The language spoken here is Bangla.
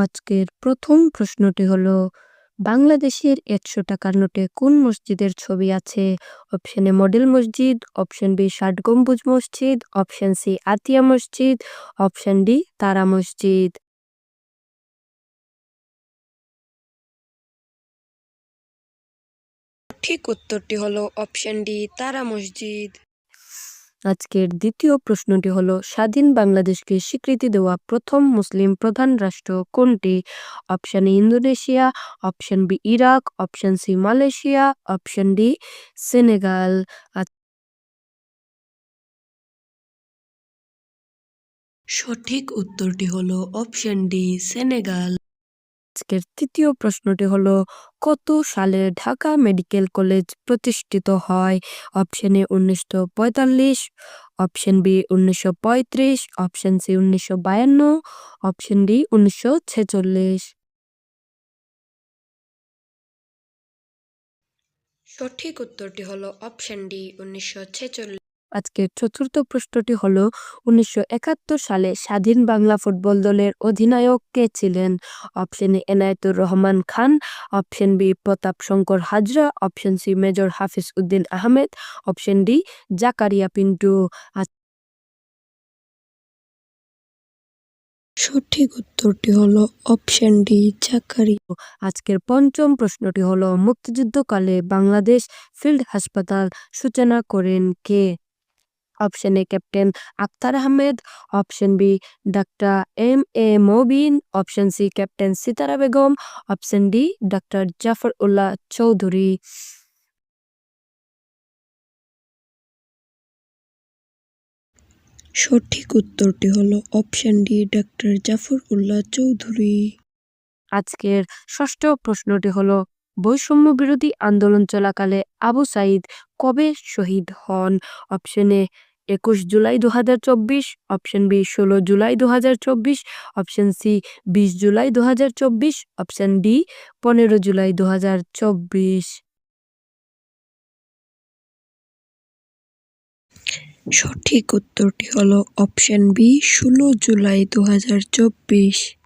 আজকের প্রথম প্রশ্নটি হলো, বাংলাদেশের ১০০ টাকার নোটে কোন মসজিদের ছবি আছে? অপশন এ মডেল মসজিদ, অপশন বি ষাট গম্বুজ মসজিদ, অপশন সি আতিয়া মসজিদ, অপশন ডি তারা মসজিদ। ঠিক উত্তরটি হলো অপশন ডি তারা মসজিদ। আজকের দ্বিতীয় প্রশ্নটি হলো, স্বাধীন বাংলাদেশকে স্বীকৃতি দেওয়া প্রথম মুসলিম প্রধান রাষ্ট্র কোনটি? Option A Indonesia, option B Iraq, option C Malaysia, option D Senegal. সঠিক উত্তরটি হলো অপশন ডি সেনেগাল। আজকের তৃতীয় প্রশ্নটি হলো, কত সালে ঢাকা মেডিকেল কলেজ প্রতিষ্ঠিত হয়? Option A 1945, option B 1935, option C 1952, option D 1946। সঠিক উত্তরটি হলো অপশন ডি 1946। আজকের চতুর্থ প্রশ্নটি হলো, 1971 সালে স্বাধীন বাংলা ফুটবল দলের অধিনায়ক কে ছিলেন? Option A Enayetur Rahman Khan, option B Pratap Shankar Hazra, option C major Hafiz Uddin Ahmed, option D Zakaria Pintu. সঠিক উত্তরটি হলো অপশন ডি জাকারিয়া। আজকের পঞ্চম প্রশ্নটি হলো, মুক্তিযুদ্ধকালে বাংলাদেশ ফিল্ড হাসপাতাল সূচনা করেন কে? Option A captain Akhtar Ahmed, option B doctor M A Mobin, option C captain Sitara Begum, option D doctor Zafar Ullah Chowdhury. সঠিক উত্তরটি হলো option D doctor Zafar Ullah Chowdhury. আজকের ষষ্ঠ প্রশ্নটি হলো, বৈষম্য বিরোধী আন্দোলন চলাকালে আবু সাঈদ কবে শহীদ হন? অপশন এ 21 জুলাই 2024, অপশন বি 16 জুলাই 2024, অপশন সি 20 জুলাই 2024, অপশন ডি 15 জুলাই 2024। সঠিক উত্তরটি হলো অপশন বি 16 জুলাই 2024।